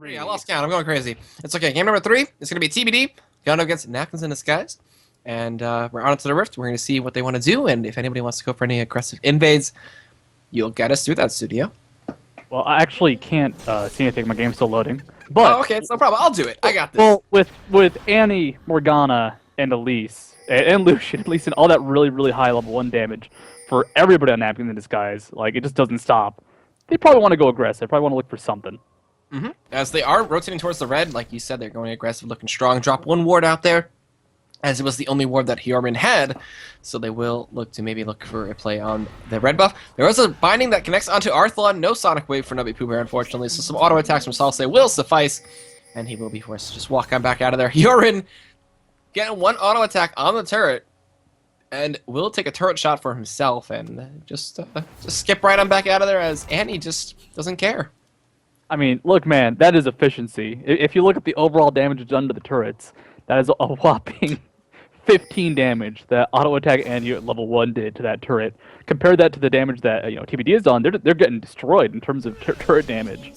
Yeah, I lost count. I'm going crazy. It's okay. Game number 3 is going to be TBD. Gondo against NACL TBD. And we're on to the Rift. We're going to see what they want to do. And if anybody wants to go for any aggressive invades, you'll get us through that, studio. Well, I actually can't see anything. My game's still loading. But okay, it's no problem. I'll do it. I got this. Well, with Annie, Morgana, and Elise, and Lucian, at least in all that really high level 1 damage for everybody on NACL TBD, like, it just doesn't stop. They probably want to go aggressive. Probably want to look for something. As they are rotating towards the red, like you said, they're going aggressive, looking strong. Drop 1 ward out there, as it was the only ward that Hyomin had, so they will look for a play on the red buff. There is a binding that connects onto Arthlon. No Sonic Wave for Nubby Pooh Bear, unfortunately, so some auto attacks from Salse will suffice, and he will be forced to just walk on back out of there. Hyomin getting 1 auto attack on the turret, and will take a turret shot for himself, and just skip right on back out of there, as Annie just doesn't care. I mean, look, man, that is efficiency. If you look at the overall damage done to the turrets, that is a whopping 15 damage that auto attack Annie at level 1 did to that turret. Compare that to the damage that TBD is done. They're getting destroyed in terms of turret damage.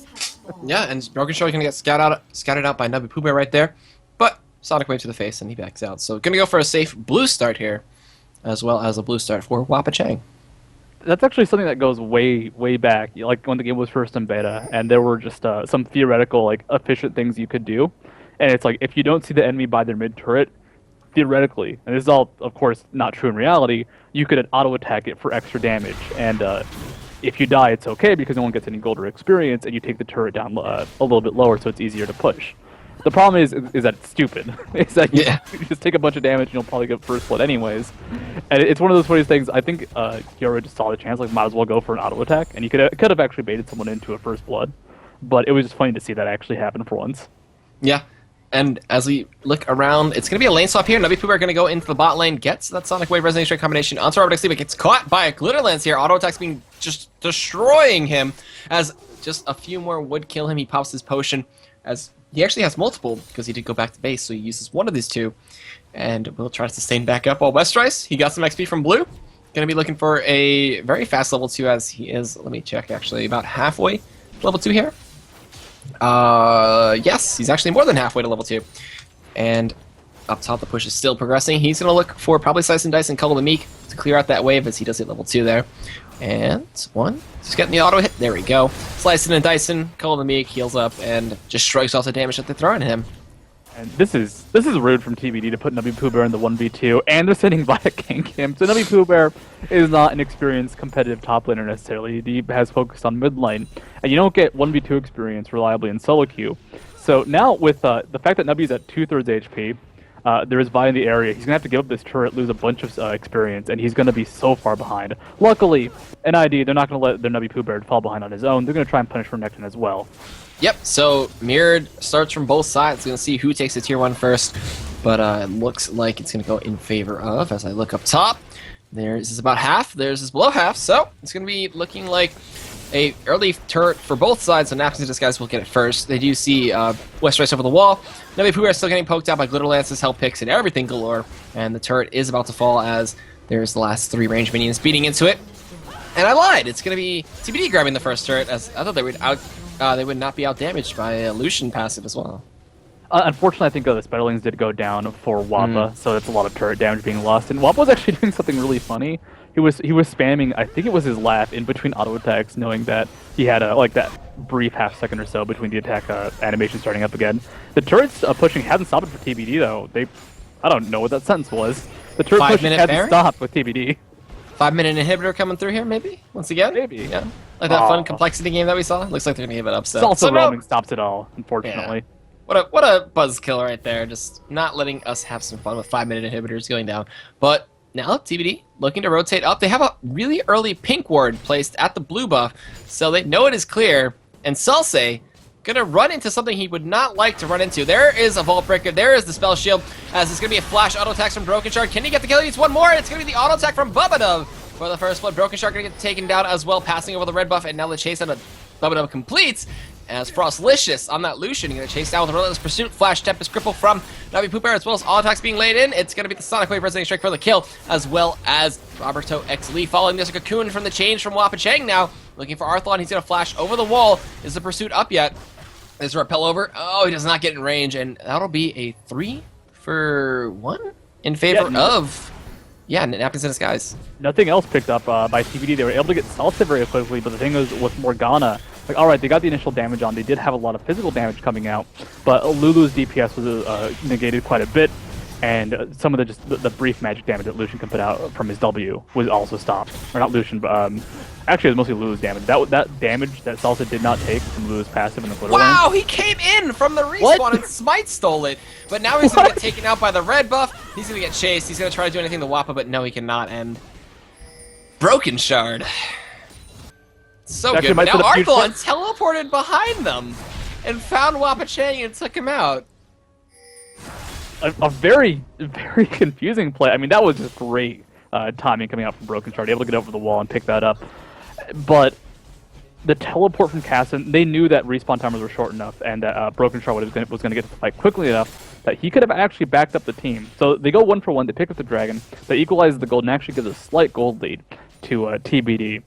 Yeah, and Broken Shell is gonna get scouted out by Nubby Pooh Bear right there, but Sonic Wave to the face and he backs out. So gonna go for a safe blue start here, as well as a blue start for Wappa Chang. That's actually something that goes way back, like when the game was first in beta, and there were just some theoretical, like, efficient things you could do. And it's like, if you don't see the enemy by their mid turret, theoretically, and this is all, of course, not true in reality, you could auto attack it for extra damage. And if you die, it's okay because no one gets any gold or experience, and you take the turret down a little bit lower, so it's easier to push. The problem is that it's stupid. It's that you just take a bunch of damage and you'll probably get first blood anyways. And it's one of those funny things. I think Kiora just saw the chance, like, might as well go for an auto attack, and you could have actually baited someone into a first blood. But it was just funny to see that actually happen for once. Yeah, and as we look around, it's going to be a lane swap here. Nubby Pooh Bear going to go into the bot lane, gets that Sonic Wave Resonating Strike combination onto Robert X, but gets caught by a Glitter Lance here. Auto attacks being just destroying him, as just a few more would kill him. He pops his potion, as he actually has multiple, because he did go back to base, so he uses one of these 2, and will try to sustain back up. While Westrice, he got some XP from blue. Going to be looking for a very fast level 2, as he is, let me check, actually, about halfway level 2 here. Yes, he's actually more than halfway to level 2. And up top, the push is still progressing. He's going to look for probably Slice and Dice and Cull the Meek to clear out that wave, as he does hit level 2 there. And 1, just getting the auto hit. There we go. Slicing and dicing, Cull the Meek heals up and just strikes off the damage that they're throwing at him. And this is rude from TBD to put Nubby Pooh Bear in the 1v2, and they're sitting by a gank him. So Nubby Pooh Bear is not an experienced competitive top laner necessarily. He has focused on mid lane, and you don't get 1v2 experience reliably in solo queue. So now with the fact that Nubby's at 2/3 HP, there is Vi in the area. He's gonna have to give up this turret, lose a bunch of experience, and he's gonna be so far behind. Luckily, NiD, they're not gonna let their Nubby Pooh Bear fall behind on his own. They're gonna try and punish Renekton as well. Yep, so mirrored starts from both sides. Going to see who takes the tier 1 first, but it looks like it's going to go in favor of, as I look up top. Theirs is about half, theirs is below half, so it's going to be looking like a early turret for both sides, so NACL TBD will get it first. They do see Westrice over the wall. Nubby Pooh Bear is still getting poked out by Glitter Lances, Hell Picks, and everything galore, and the turret is about to fall as there's the last 3 range minions beating into it. And I lied, it's going to be TBD grabbing the first turret, as I thought they would not be out-damaged by a Lucian passive as well. Unfortunately, I think the Spiderlings did go down for Wappa, so that's a lot of turret damage being lost. And Wappa was actually doing something really funny. He was spamming, I think it was his laugh, in between auto attacks, knowing that he had like that brief half second or so between the attack animation starting up again. The turrets pushing hasn't stopped for TBD though. I don't know what that sentence was. The turret pushing hasn't stopped with TBD. 5-minute inhibitor coming through here, maybe? Once again? Maybe. Yeah. Like that fun complexity game that we saw? Looks like they're going to give it up. So. It's also roaming stops it all, unfortunately. Yeah. What a buzzkill right there. Just not letting us have some fun with 5-minute inhibitors going down. But now TBD looking to rotate up. They have a really early pink ward placed at the blue buff, so they know it is clear. And Salse going to run into something he would not like to run into. There is a Vault Breaker. There is the Spell Shield, as it's going to be a flash auto attack from Broken Shard. Can he get the kill? He needs one more, and it's going to be the auto attack from Bubba for the first blood. Broken Shard going to get taken down as well, passing over the red buff, and now the chase on Bubba completes, as Frostlicious on that Lucian. Going to chase down with a Relentless Pursuit, Flash Tempest, Cripple from Nubby Pooh Bear, as well as all attacks being laid in. It's going to be the Sonic Wave Resonating Strike for the kill, as well as Roberto X Lee following this. A Cocoon from the change from Wappa Chang now. Looking for Arthlon, he's going to flash over the wall. Is the pursuit up yet? There's a repel over. Oh, he does not get in range, and that'll be a 3-for-1 in favor of, Napkins in Disguise. Nothing else picked up by TBD. They were able to get salted very quickly, but the thing is with Morgana, like, all right, they got the initial damage on. They did have a lot of physical damage coming out, but Lulu's DPS was negated quite a bit, and some of the brief magic damage that Lucian can put out from his W was also stopped. Or not Lucian, but actually it was mostly Lulu's damage. That damage that Salsa did not take from Lulu's passive in the glitter Wow, lane. he came in from the respawn and Smite stole it. But now he's going to get taken out by the red buff. He's going to get chased. He's going to try to do anything to Wappa, but no, he cannot. And Broken Shard. So good. But now Arthalon teleported behind them and found Wappa Chang and took him out. A very, very confusing play. I mean, that was just great timing coming out from Broken Shard, able to get over the wall and pick that up. But the teleport from Casson, they knew that respawn timers were short enough and that Broken Shard was going to get to the fight quickly enough that he could have actually backed up the team. So they go 1-for-1, they pick up the dragon, they equalize the gold, and actually give a slight gold lead to TBD.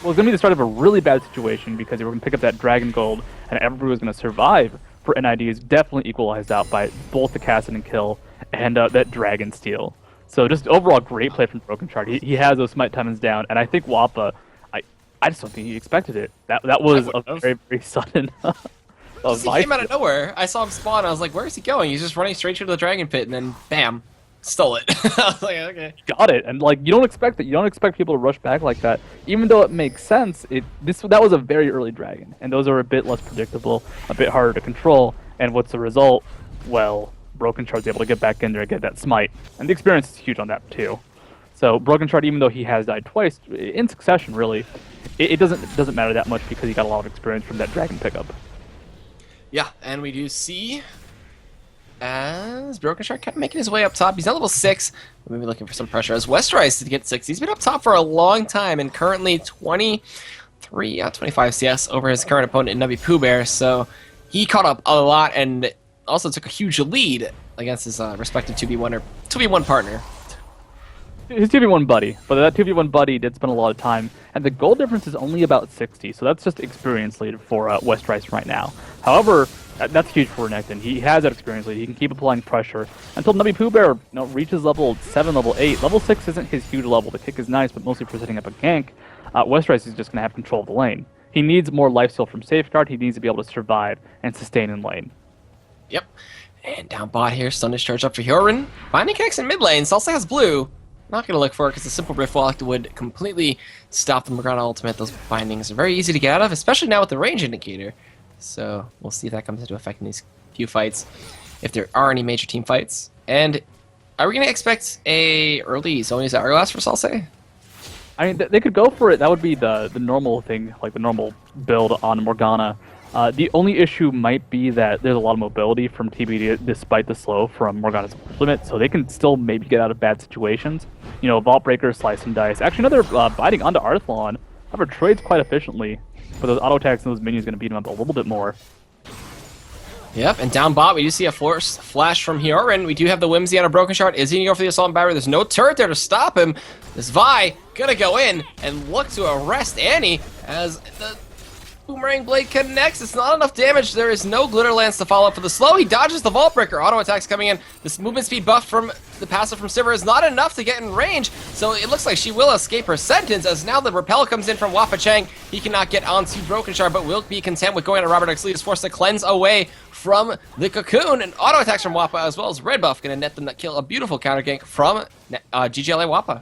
Well, it's going to be the start of a really bad situation because they were going to pick up that dragon gold and everybody was going to survive. For NiD is definitely equalized out by both the Casson and kill and that dragon steal. So just overall great play from Broken Shard. He has those smite timings down, and I think Wappa, I just don't think he expected it. That was a very, very sudden. He came out of nowhere. I saw him spawn. I was like, where is he going? He's just running straight to the dragon pit, and then bam, stole it. I was like, okay. Got it, and like you don't expect it. You don't expect people to rush back like that, even though it makes sense. That was a very early dragon, and those are a bit less predictable, a bit harder to control. And what's the result? Well, Broken Shard's able to get back in there and get that smite, and the experience is huge on that too. So Broken Shard, even though he has died twice in succession, really, it doesn't matter that much because he got a lot of experience from that dragon pickup. Yeah, and we do see as Broken Shard kept making his way up top. He's at level 6. We're maybe looking for some pressure as Westerice to get 6. He's been up top for a long time and currently 25 CS over his current opponent in Navi Pooh Bear. So he caught up a lot and also took a huge lead against his respective 2v1 partner. His 2v1 buddy, but that 2v1 buddy did spend a lot of time, and the gold difference is only about 60, so that's just experience lead for Westerice right now. However, that's huge for Renekton. He has that experience lead. He can keep applying pressure until Navi Pooh Bear reaches level 7, level 8. Level 6 isn't his huge level. The kick is nice, but mostly for setting up a gank. Westerice is just going to have control of the lane. He needs more lifesteal from Safeguard. He needs to be able to survive and sustain in lane. Yep. And down bot here, Stun Discharge up for Hyorin. Binding connects in mid lane. Salsa has blue. Not going to look for it because the simple Rift Walk would completely stop the Morgana ultimate. Those bindings are very easy to get out of, especially now with the range indicator. So we'll see if that comes into effect in these few fights, if there are any major team fights. And are we going to expect a early Zonia's Hourglass for Salsa? I mean, they could go for it. That would be the normal thing, like the normal build on Morgana. The only issue might be that there's a lot of mobility from TBD despite the slow from Morgana's limit, so they can still maybe get out of bad situations. You know, Vault Breaker, Slice and Dice. Actually, another biting onto Arthalon. However, trades quite efficiently, but those auto attacks and those minions going to beat him up a little bit more. Yep, and down bot, we do see a force flash from Hyorin. We do have the Whimsy on a Broken Shard. Is he going to go for the Assault and Battery? There's no turret there to stop him. This Vi going to go in and look to arrest Annie as the Boomerang Blade connects. It's not enough damage. There is no Glitter Lance to follow up for the slow. He dodges the Vault Breaker. Auto attacks coming in. This movement speed buff from the passive from Sivir is not enough to get in range. So it looks like she will escape her sentence as now the repel comes in from Wappa Chang. He cannot get onto Broken Shard, but will be content with going to Robert X. Lee. Is forced to cleanse away from the Cocoon. And auto attacks from Wappa as well as Red Buff going to net them that kill. A beautiful counter gank from GGLA Wappa.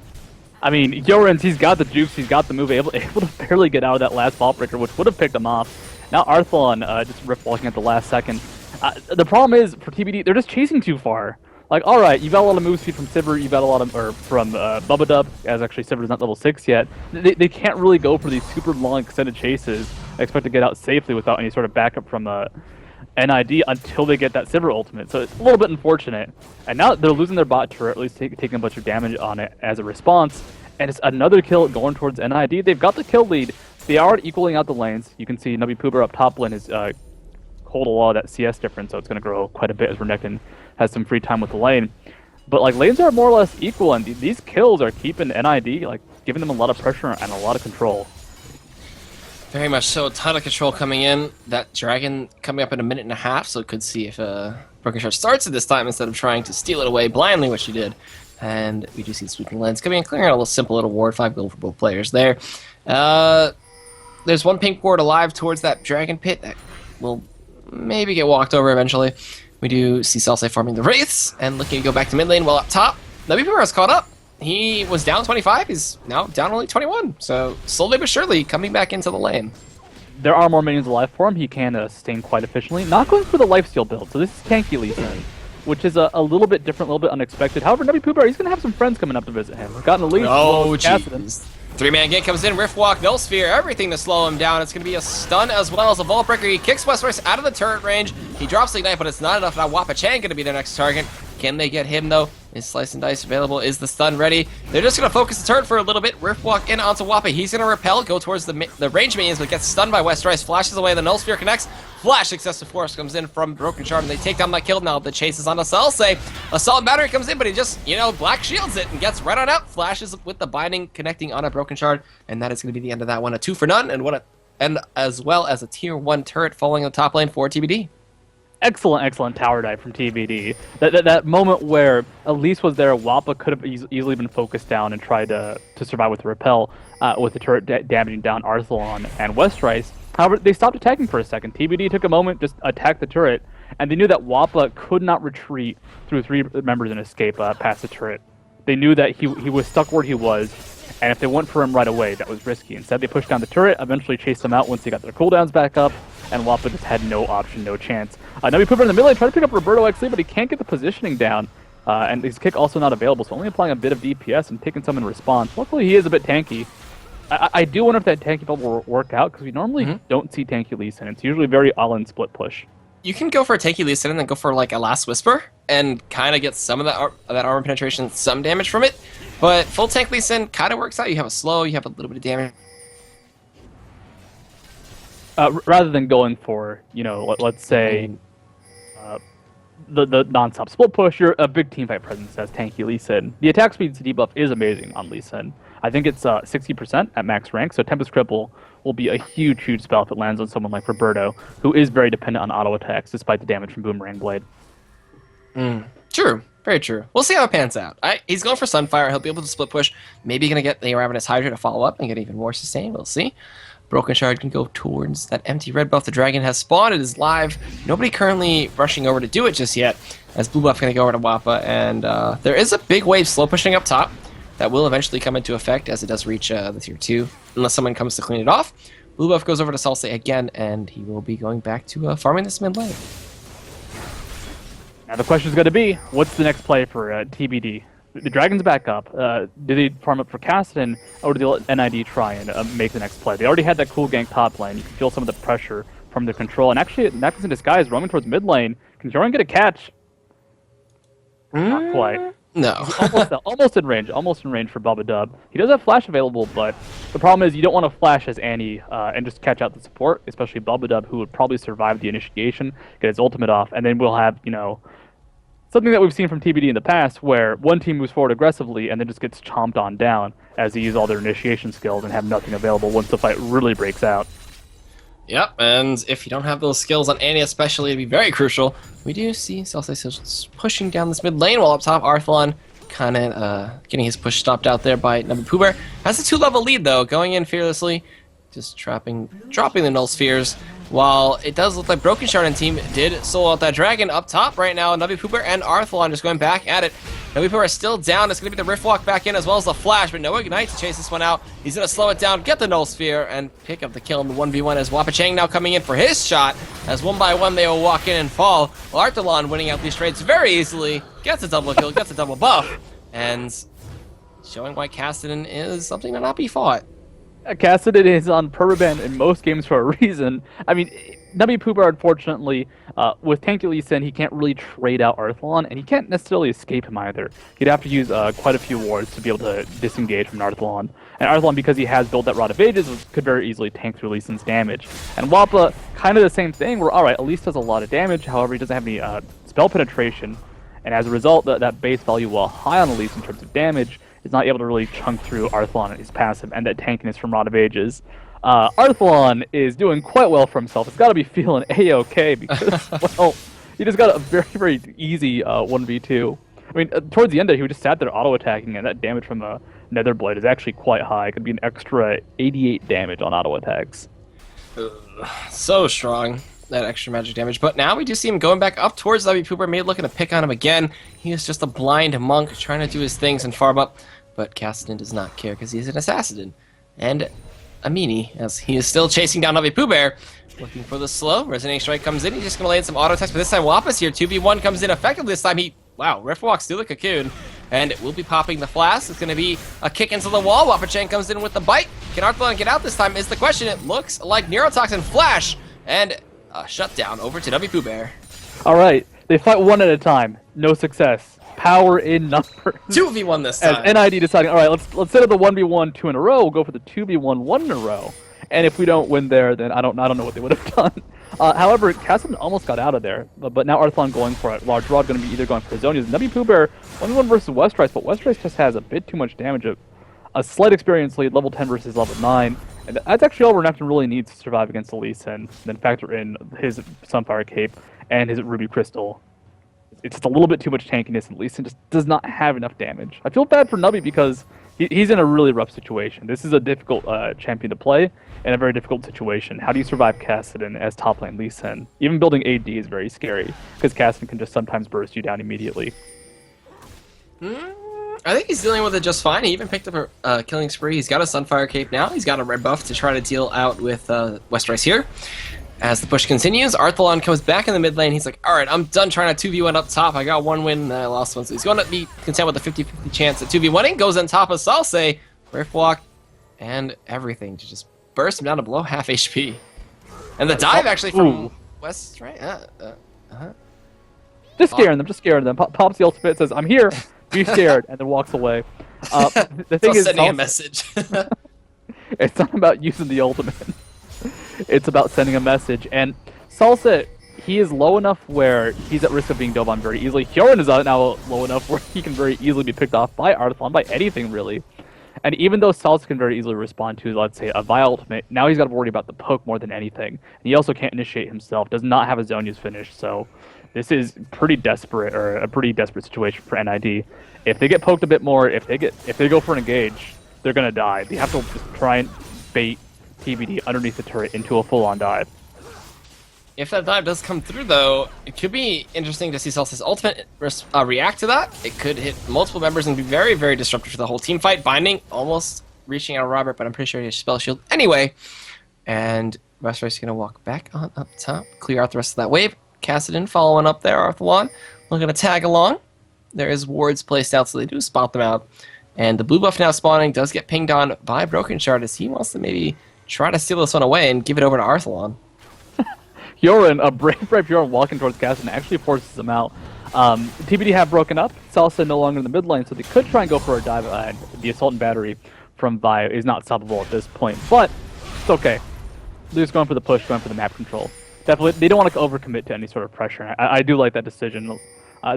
I mean, Hyorin's, he's got the jukes, he's got the move, able to barely get out of that last Vault Breaker, which would have picked him off. Now Arthalon just rift walking at the last second. The problem is, for TBD, they're just chasing too far. Like, alright, you've got a lot of move speed from Sivir, you've got a lot of, or from Bubba Dub, as actually Sivir's not level 6 yet. They can't really go for these super long extended chases, expect to get out safely without any sort of backup from NiD until they get that Sivir ultimate, so it's a little bit unfortunate. And now they're losing their bot turret, at least taking a bunch of damage on it as a response, and it's another kill going towards NiD. They've got the kill lead. They are equaling out the lanes. You can see Navi Pooh Bear up top lane is hold a lot of that CS difference, so it's going to grow quite a bit as Renekton has some free time with the lane. But like lanes are more or less equal, and these kills are keeping NiD, like giving them a lot of pressure and a lot of control. Very much so. A ton of control coming in. That dragon coming up in a minute and a half, so could see if Broken Shard starts it this time instead of trying to steal it away blindly, which she did. And we do see the sweeping lens coming in, clearing out a little simple little ward. 5 gold for both players there. There's one pink ward alive towards that dragon pit that will maybe get walked over eventually. We do see Salsa farming the Wraiths and looking to go back to mid lane while up top. WPR has caught up. He was down 25, he's now down only 21. So slowly but surely coming back into the lane. There are more minions alive for him. He can sustain quite efficiently. Not going for the lifesteal build, so this is tanky Lee Sin, which is a little bit different, a little bit unexpected. However, WPR, he's going to have some friends coming up to visit him. We've gotten a lead. Oh, jeez. 3-man gank comes in, Rift Walk, Null Sphere, everything to slow him down. It's going to be a stun as well as a Vault Breaker. He kicks Westworth out of the turret range. He drops the Ignite, but it's not enough. Now Wappa Chang going to be their next target. Can they get him, though? Is Slice and Dice available? Is the stun ready? They're just going to focus the turret for a little bit. Rift Walk in onto Wappa. He's going to repel, go towards the range minions, but gets stunned by Westerice. Flashes away. The Null Sphere connects. Flash Excessive Force comes in from Broken Shard, and they take down that kill. Now the chase is on Assault. Assault Battery comes in, but he just, Black Shields it and gets right on out. Flashes with the binding connecting on a Broken Shard, and that is going to be the end of that one. A 2 for none, and as well as a tier 1 turret falling on the top lane for TBD. Excellent tower dive from TBD. That moment where Elise was there, Wappa could have easily been focused down and tried to survive with the repel, with the turret damaging down Arthalon and Westerice. However, they stopped attacking for a second. TBD took a moment, just attacked the turret, and they knew that Wappa could not retreat through 3 members and escape past the turret. They knew that he was stuck where he was, and if they went for him right away, that was risky. Instead, they pushed down the turret, eventually chased him out once they got their cooldowns back up, and Wappa just had no option, no chance. Now we put him in the middle lane, try to pick up Roberto XL, but he can't get the positioning down, and his kick also not available, so only applying a bit of DPS and taking some in response. Luckily, he is a bit tanky. I do wonder if that tanky build will work out, because we normally don't see tanky Lee Sin. It's usually very all-in split push. You can go for a tanky Lee Sin and then go for like a Last Whisper and kind of get some of that armor penetration, some damage from it. But full tank Lee Sin kind of works out. You have a slow, you have a little bit of damage. Rather than going for, let's say, the non-stop split push, you're a big teamfight presence as tanky Lee Sin. The attack speed debuff is amazing on Lee Sin. I think it's 60% at max rank, so Tempest Cripple will be a huge spell if it lands on someone like Roberto, who is very dependent on auto attacks despite the damage from Boomerang Blade. True. Very true. We'll see how it pans out. He's going for Sunfire. He'll be able to split push. Maybe going to get the Ravenous Hydra to follow up and get even more sustain. We'll see. Broken Shard can go towards that empty red buff. The dragon has spawned. It is live. Nobody currently rushing over to do it just yet, as blue buff going to go over to Wappa. And there is a big wave slow pushing up top that will eventually come into effect as it does reach the tier 2, unless someone comes to clean it off. Blue buff goes over to Salsa again, and he will be going back to farming this mid lane. Now the question is going to be, what's the next play for TBD? The Dragon's back up. Do they farm up for Kassadin, or do they let NiD try and make the next play? They already had that cool gank top lane. You can feel some of the pressure from the control. And actually, Knuckles in Disguise roaming towards mid lane. Can Joran get a catch? Not quite. No. almost in range for Bubba Dub. He does have flash available, but the problem is you don't want to flash as Annie and just catch out the support, especially Bubba Dub, who would probably survive the initiation, get his ultimate off, and then we'll have, something that we've seen from TBD in the past, where one team moves forward aggressively and then just gets chomped on down as they use all their initiation skills and have nothing available once the fight really breaks out. Yep, and if you don't have those skills on Annie especially, it'd be very crucial. We do see Celsius pushing down this mid lane, while up top Arthalon kind of getting his push stopped out there by Number Poober. Has a 2-level lead though, going in fearlessly, just dropping the Null Spheres. While it does look like Broken Shard and team did solo out that dragon up top right now, Navi Pooper and Arthalon just going back at it. Navi Pooper is still down. It's going to be the Rift Walk back in as well as the Flash, but no Ignite to chase this one out. He's going to slow it down, get the Null Sphere, and pick up the kill in the 1v1 as Wappa Chang now coming in for his shot. As one by one they will walk in and fall. While Arthalon winning out these trades very easily, gets a double kill, gets a double buff, and showing why Kassadin is something to not be fought. Kassadin is on permaban in most games for a reason. I mean, Navi Pooper, unfortunately, with Tanky Lee Sin, he can't really trade out Arthalon, and he can't necessarily escape him either. He'd have to use quite a few wards to be able to disengage from Arthalon. And Arthalon, because he has built that Rod of Ages, could very easily tank through Lee Sin's damage. And Wappa, kind of the same thing, where, alright, Elise does a lot of damage, however, he doesn't have any spell penetration, and as a result, that base value, while high on Elise in terms of damage, is not able to really chunk through Arthalon and his passive, and that tankiness from Rod of Ages. Arthlon is doing quite well for himself. It's got to be feeling A-OK because, well, he just got a very, very easy 1v2. I mean, towards the end there, he just sat there auto-attacking, and that damage from the Netherblade is actually quite high. It could be an extra 88 damage on auto-attacks. So strong, that extra magic damage. But now we do see him going back up towards W Pooper, maybe looking to pick on him again. He is just a blind monk trying to do his things and farm up. But Cassidy does not care because he's an assassin. And a meanie, as he is still chasing down W Pooh looking for the slow. Resonating Strike comes in. He's just going to lay in some auto attacks. But this time Wapa's here. 2v1 comes in effectively this time. Wow, Rift walks through the cocoon. And it will be popping the flask. It's going to be a kick into the wall. Wapachan comes in with the bite. Can Arthlon get out this time is the question. It looks like Neurotoxin Flash. And a shutdown over to W Pooh. All right, they fight one at a time. No success. Power in numbers. 2v1 this time. As NID deciding, all right, let's set up the 1v1 2 in a row. We'll go for the 2v1 1 in a row. And if we don't win there, then I don't know what they would have done. However, Cassidy almost got out of there, but now Arthlon going for it. Large Rod going to be either going for Zonias. W Pooh 1v1 versus Westrice, but Westrice just has a bit too much damage. A slight experience lead, level 10 versus level 9. And that's actually all Renekton really needs to survive against the Lee Sin. Then factor in his Sunfire Cape and his Ruby Crystal. It's just a little bit too much tankiness, and Lee Sin just does not have enough damage. I feel bad for Nubby because he's in a really rough situation. This is a difficult champion to play in a very difficult situation. How do you survive Kassadin as top lane Lee Sin? Even building AD is very scary because Kassadin can just sometimes burst you down immediately. I think he's dealing with it just fine. He even picked up a killing spree. He's got a Sunfire Cape now. He's got a red buff to try to deal out with Westrice here. As the push continues, Arthlon comes back in the mid lane. He's like, all right, I'm done trying to 2v1 up top. I got one win and I lost one. So he's going to be content with a 50-50 chance at 2v1ing. Goes on top of Salse, Rift Walk, and everything to just burst him down to below half HP. And the dive actually from West, right? Just scaring them. Pops the ultimate, says, I'm here, be scared, and then walks away. The thing is, sending a message. It's not about using the ultimate. It's about sending a message. And Salsa, he is low enough where he's at risk of being dove on very easily. Hyorin is now low enough where he can very easily be picked off by Arthlon, by anything really. And even though Salsa can very easily respond to, let's say, a Vi ultimate, now he's got to worry about the poke more than anything. And he also can't initiate himself, does not have a Zonia's finish, so this is pretty desperate, or a pretty desperate situation for NID. If they get poked a bit more, if they go for an engage, they're gonna die. They have to just try and bait TBD underneath the turret into a full-on dive. If that dive does come through, though, it could be interesting to see Celsius' ultimate react to that. It could hit multiple members and be very, very disruptive for the whole team fight. Binding, almost reaching out Robert, but I'm pretty sure he has Spell Shield anyway. And Westrice is going to walk back on up top, clear out the rest of that wave. Kassadin following up there, Arthlon looking to tag along. There is wards placed out, so they do spot them out. And the blue buff now spawning does get pinged on by Broken Shard as he wants to maybe try to steal this one away and give it over to Arthlon. Hyorin, a brave Hyorin walking towards Kassadin actually forces him out. TBD have broken up. Salsa no longer in the mid lane, so they could try and go for a dive. The Assault and Battery from Vi is not stoppable at this point, but it's okay. They're just going for the push, going for the map control. Definitely, they don't want to overcommit to any sort of pressure. I do like that decision.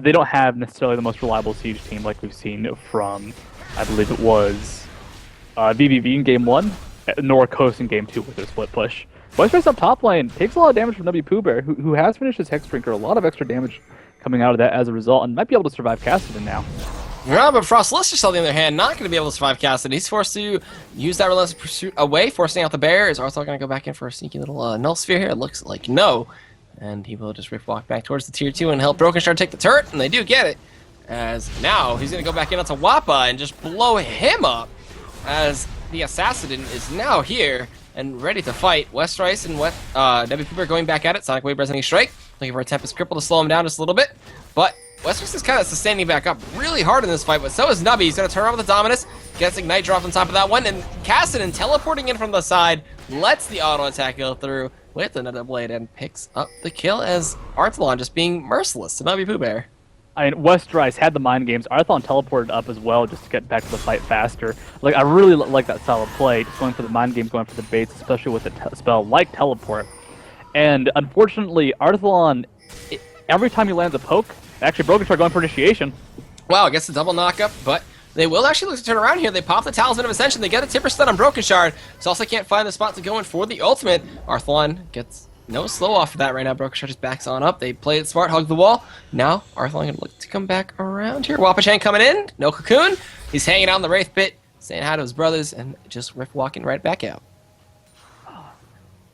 They don't have necessarily the most reliable siege team like we've seen from, I believe it was VVV in Game 1, nor Coast in Game 2 with their split push. Westrice up top lane takes a lot of damage from W Pooh Bear, who has finished his Hex Drinker. A lot of extra damage coming out of that as a result, and might be able to survive Kassadin now. Yeah, but Frostlicious, on the other hand, not going to be able to survive Kassadin. He's forced to use that Relentless Pursuit away, forcing out the bear. Is Arthur going to go back in for a sneaky little Null Sphere here? It looks like no. And he will just Rift Walk back towards the Tier 2 and help Broken Shard take the turret, and they do get it. As now, he's going to go back in onto Wappa and just blow him up, as the Assassin is now here and ready to fight. Westrice and W Pooh are going back at it. Sonic Wave Resonating Strike, looking for a Tempest Cripple to slow him down just a little bit. But Westrice is kind of sustaining back up really hard in this fight, but so is Nubby. He's going to turn around with the Dominus, gets Ignite dropped on top of that one, and Kassadin teleporting in from the side, lets the auto attack go through with another blade and picks up the kill as Arthlon just being merciless to Nubby Pooh Bear. I mean, Westrice had the mind games. Arthlon teleported up as well just to get back to the fight faster. Like, I really like that style of play, just going for the mind games, going for the baits, especially with a spell like Teleport. And unfortunately, Arthlon, every time he lands a poke, actually Broken Shard going for initiation. Wow, I guess a double knockup, but They will actually look to turn around here. They pop the Talisman of Ascension. They get a Tipper Stun on Broken Shard. Also can't find the spot to go in for the ultimate. Arthlon gets no slow off for that right now. Broken Shard just backs on up. They play it smart, hug the wall. Now Arthlon gonna look to come back around here. Wapachang coming in. No Cocoon. He's hanging out on the Wraith Pit, saying hi to his brothers, and just riff walking right back out.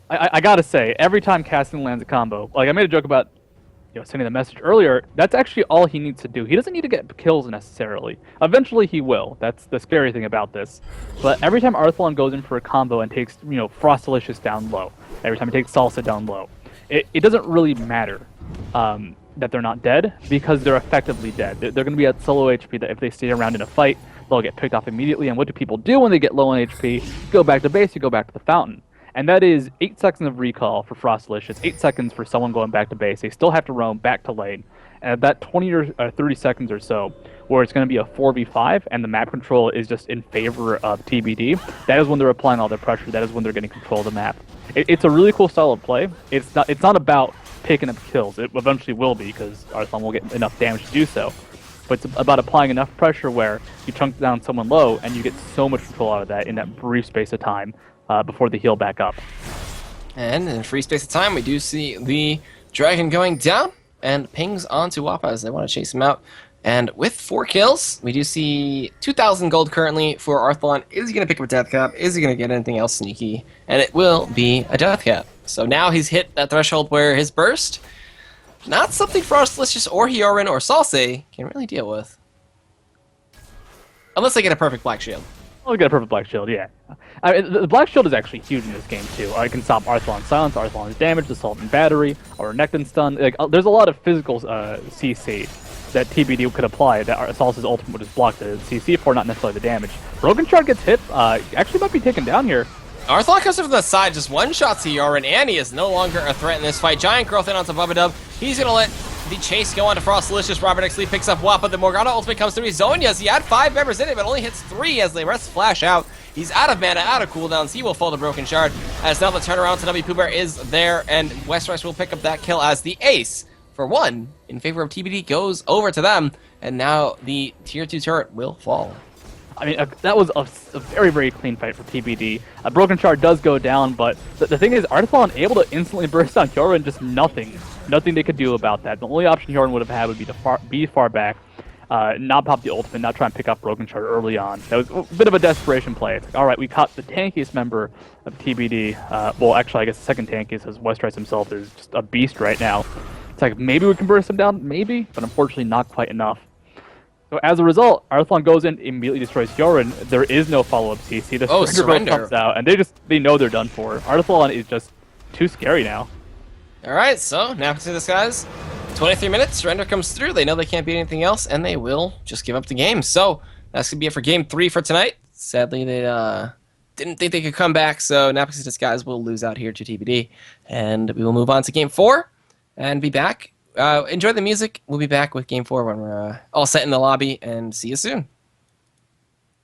I gotta say, every time Casting lands a combo, like I made a joke about sending the message earlier, that's actually all he needs to do. He doesn't need to get kills necessarily. Eventually he will. That's the scary thing about this. But every time Arthlon goes in for a combo and takes, Frost Delicious down low, every time he takes Salsa down low, it doesn't really matter that they're not dead, because they're effectively dead. They're going to be at solo HP that if they stay around in a fight, they'll get picked off immediately. And what do people do when they get low on HP? Go back to base, you go back to the fountain. And that is 8 seconds of recall for Frost Delicious, 8 seconds for someone going back to base. They still have to roam back to lane. And at that 20 or 30 seconds or so, where it's going to be a 4v5 and the map control is just in favor of TBD, that is when they're applying all their pressure. That is when they're getting control of the map. It's a really cool style of play. It's not about picking up kills. It eventually will be, because Arthlon will get enough damage to do so. But it's about applying enough pressure where you chunk down someone low and you get so much control out of that in that brief space of time. Before they heal back up. And in a free space of time, we do see the dragon going down and pings onto Wappa as they want to chase him out. And with 4 kills, we do see 2,000 gold currently for Arthlon. Is he going to pick up a death cap? Is he going to get anything else sneaky? And it will be a death cap. So now he's hit that threshold where his burst, not something Frost Delicious or Hyorin or Salse can really deal with. Unless they get a perfect Black Shield. Oh, we got a perfect Black Shield, yeah. The Black Shield is actually huge in this game, too. It can stop Arthlon's Silence, Arthlon's Damage, Assault and Battery, or Nectin Stun. There's a lot of physical CC that TBD could apply that Salsa's ultimate would just block the CC for, not necessarily the damage. Broken Shard gets hit, actually might be taken down here. Arthlon comes from the side, just one-shots Hyorin, and he is no longer a threat in this fight. Giant Growth in onto Bubba. He's going to let the chase go on to Frost Delicious. Robert X Lee picks up Wappa. The Morgana ultimate comes through. Zonia's. He had 5 members in it, but only hits 3 as the rest flash out. He's out of mana, out of cooldowns. He will fall to Broken Shard. As now the turnaround to W Pooh Bear is there, and Westeros will pick up that kill as the ace for 1 in favor of TBD goes over to them, and now the tier 2 turret will fall. I mean, that was a very, very clean fight for TBD. Broken Shard does go down, but the thing is, Arthlon able to instantly burst on Hyorin, just nothing. Nothing they could do about that. The only option Hyorin would have had would be to be far back, not pop the ultimate, not try and pick up Broken Shard early on. That was a bit of a desperation play. It's like, all right, we caught the tankiest member of TBD. Well, actually, I guess the second tankiest, as Westeros himself is just a beast right now. It's like, maybe we can burst him down, maybe, but unfortunately not quite enough. So as a result, Arthlon goes in, immediately destroys Hyorin. There is no follow-up CC. The surrender comes out, and they know they're done for. Arthlon is just too scary now. Alright, so now to this, guys. 23 minutes, surrender comes through. They know they can't beat anything else, and they will just give up the game. So that's going to be it for Game 3 for tonight. Sadly, they didn't think they could come back, so Napix's Disguise will lose out here to TBD. And we will move on to Game 4 and be back. Enjoy the music. We'll be back with Game 4 when we're all set in the lobby, and see you soon.